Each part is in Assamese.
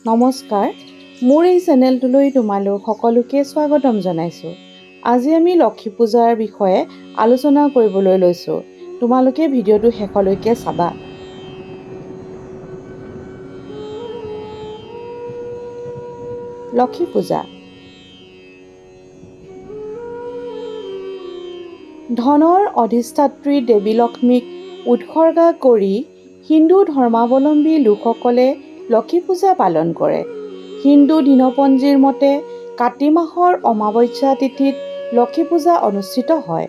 নমস্কাৰ, মোৰ এই চেনেলটোলৈ তোমালোক সকলোকে স্বাগতম জনাইছোঁ। আজি আমি লক্ষী পূজাৰ বিষয়ে আলোচনা কৰিবলৈ লৈছোঁ। তোমালোকে ভিডিঅ'টো শেষলৈকে চাবা। লক্ষী পূজা ধনৰ অধিষ্ঠাত্ৰী দেৱী লক্ষ্মীক উৎসৰ্গা কৰি হিন্দু ধৰ্মাৱলম্বী লোকসকলে লক্ষী পূজা পালন কৰে। হিন্দু দিনপঞ্জীৰ মতে কাতি মাহৰ অমাৱস্যা তিথিত লক্ষী পূজা অনুষ্ঠিত হয়।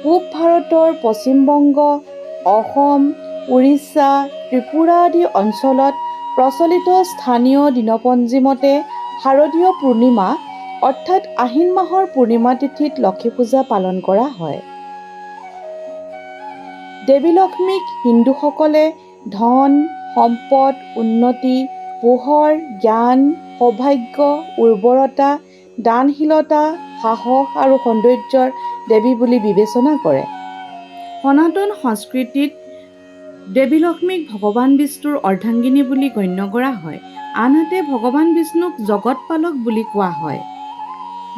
পূব ভাৰতৰ পশ্চিম বংগ, অসম, উৰিষ্যা, ত্ৰিপুৰা আদি অঞ্চলত প্ৰচলিত স্থানীয় দিনপঞ্জী মতে শাৰদীয় পূৰ্ণিমা অৰ্থাৎ আহিন মাহৰ পূৰ্ণিমা তিথিত লক্ষী পূজা পালন কৰা হয়। দেৱী লক্ষ্মীক হিন্দুসকলে ধন, সম্পদ, উন্নতি, পোহৰ, জ্ঞান, সৌভাগ্য, উৰ্বৰতা, দানশীলতা, সাহস আৰু সৌন্দৰ্যৰ দেৱী বুলি বিবেচনা কৰে। সনাতন সংস্কৃতিত দেৱী লক্ষ্মীক ভগৱান বিষ্ণুৰ অৰ্ধাংগিনী বুলি গণ্য কৰা হয়। আনহাতে ভগৱান বিষ্ণুক জগত পালক বুলি কোৱা হয়।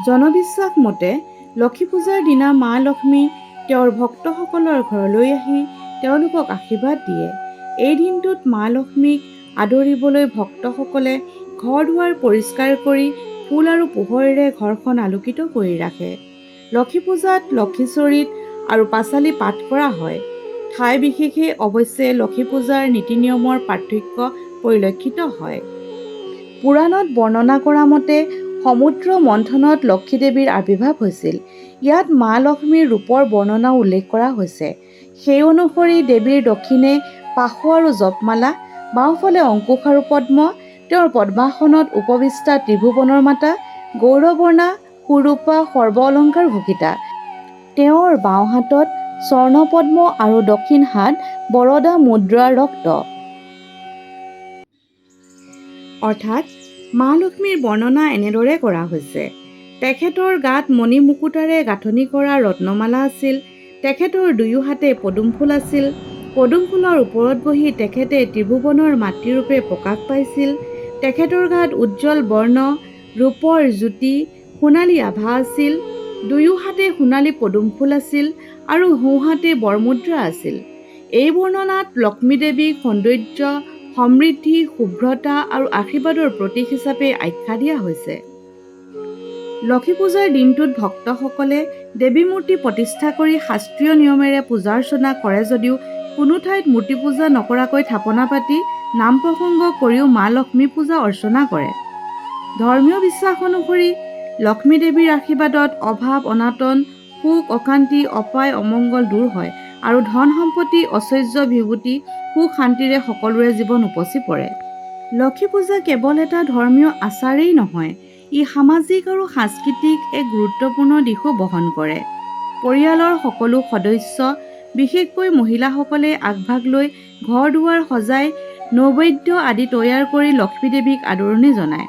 জনবিশ্বাস মতে লক্ষী পূজাৰ দিনা মা লক্ষ্মী তেওঁৰ ভক্তসকলৰ ঘৰলৈ আহি তেওঁলোকক আশীৰ্বাদ দিয়ে। এই দিনটোত মা লক্ষ্মীক আদৰিবলৈ ভক্তসকলে ঘৰ-দুৱাৰ পৰিষ্কাৰ কৰি ফুল আৰু পোহৰেৰে ঘৰখন আলোকিত কৰি ৰাখে। লক্ষী পূজাত লক্ষীচৰিত আৰু পাঁচালী পাঠ কৰা হয়। ঠাই বিশেষে অৱশ্যে লক্ষী পূজাৰ নীতি-নিয়মৰ পাৰ্থক্য পৰিলক্ষিত হয়। পুৰাণত বৰ্ণনা কৰা মতে সমুদ্ৰ মন্থনত লক্ষী দেৱীৰ আৱিৰ্ভাৱ হৈছিল। ইয়াত মা লক্ষ্মীৰ ৰূপৰ বৰ্ণনাও উল্লেখ কৰা হৈছে। সেই অনুসৰি দেৱীৰ দক্ষিণে পাশু আৰু জপমালা, বাওঁফালে অংকুশ আৰু পদ্ম, তেওঁৰ পদ্মাসনত উপবিষ্টা ত্ৰিভুৱনৰ মাতা, গৌৰবৰ্ণা, সুৰূপা, সৰ্ব অলংকাৰ ভূষিতা। তেওঁৰ বাওঁ হাতত স্বৰ্ণপদ্ম আৰু দক্ষিণ হাত বৰদা মুদ্ৰা ৰক্ত। অৰ্থাৎ মা লক্ষ্মীৰ বৰ্ণনা এনেদৰে কৰা হৈছে। তেখেতৰ গাত মণি মুকুতাৰে গাঁথনি কৰা ৰত্নমালা আছিল। তেখেতৰ দুয়ো হাতে পদুম ফুল আছিল। পদুম ফুলৰ ওপৰত বহি তেখেতে ত্ৰিভুৱনৰ মাতৃৰূপে প্ৰকাশ পাইছিল। তেখেতৰ গাত উজ্জ্বল বৰ্ণ, ৰূপৰ জ্যোতি, সোণালী আভা আছিল। দুয়ো হাতে সোণালী পদুম ফুল আছিল আৰু সোঁহাতে বৰমুদ্ৰা আছিল। এই বৰ্ণনাত লক্ষ্মী দেৱীক সৌন্দৰ্য, সমৃদ্ধি, শুভ্ৰতা আৰু আশীৰ্বাদৰ প্ৰতীক হিচাপে আখ্যা দিয়া হৈছে। লক্ষী পূজাৰ দিনটোত ভক্তসকলে দেৱী মূৰ্তি প্ৰতিষ্ঠা কৰি শাস্ত্ৰীয় নিয়মেৰে পূজা-অৰ্চনা কৰে যদিও কোনো ঠাইত মূৰ্তি পূজা নকৰাকৈ থাপনা পাতি নাম প্ৰসংগ কৰিও মা লক্ষ্মী পূজা অৰ্চনা কৰে। ধৰ্মীয় বিশ্বাস অনুসৰি লক্ষ্মী দেৱীৰ আশীৰ্বাদত অভাৱ, অনাটন, সুখ, অশান্তি, অপায়, অমংগল দূৰ হয় আৰু ধন সম্পত্তি, ঐশ্বৰ্য, বিভূতি, সুখ শান্তিৰে সকলোৰে জীৱন উপচি পৰে। লক্ষী পূজা কেৱল এটা ধৰ্মীয় আচাৰেই নহয়, ই সামাজিক আৰু সাংস্কৃতিক এক গুৰুত্বপূৰ্ণ দিশো বহন কৰে। পৰিয়ালৰ সকলো সদস্য, বিশেষকৈ মহিলাসকলে আগভাগ লৈ ঘৰ-দুৱাৰ সজাই নৈবেদ্য আদি তৈয়াৰ কৰি লক্ষ্মী দেৱীক আদৰণি জনায়।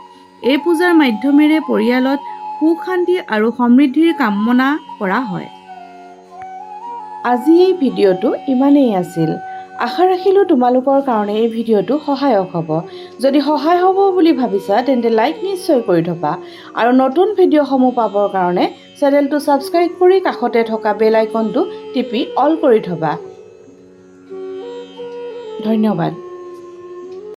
এই পূজাৰ মাধ্যমেৰে পৰিয়ালত সুখ, শান্তি আৰু সমৃদ্ধিৰ কামনা কৰা হয়। আজি এই ভিডিঅ'টো ইমানেই আছিল। আশা ৰাখিলোঁ তোমালোকৰ কাৰণে এই ভিডিঅ'টো সহায়ক হ'ব। যদি সহায় হ'ব বুলি ভাবিছা তেন্তে লাইক নিশ্চয় কৰি থবা আৰু নতুন ভিডিঅ'সমূহ পাবৰ কাৰণে চেনেলটো ছাবস্ক্ৰাইব কৰি কাষতে থকা বেল আইকনটো টিপি অল কৰি থবা। ধন্যবাদ।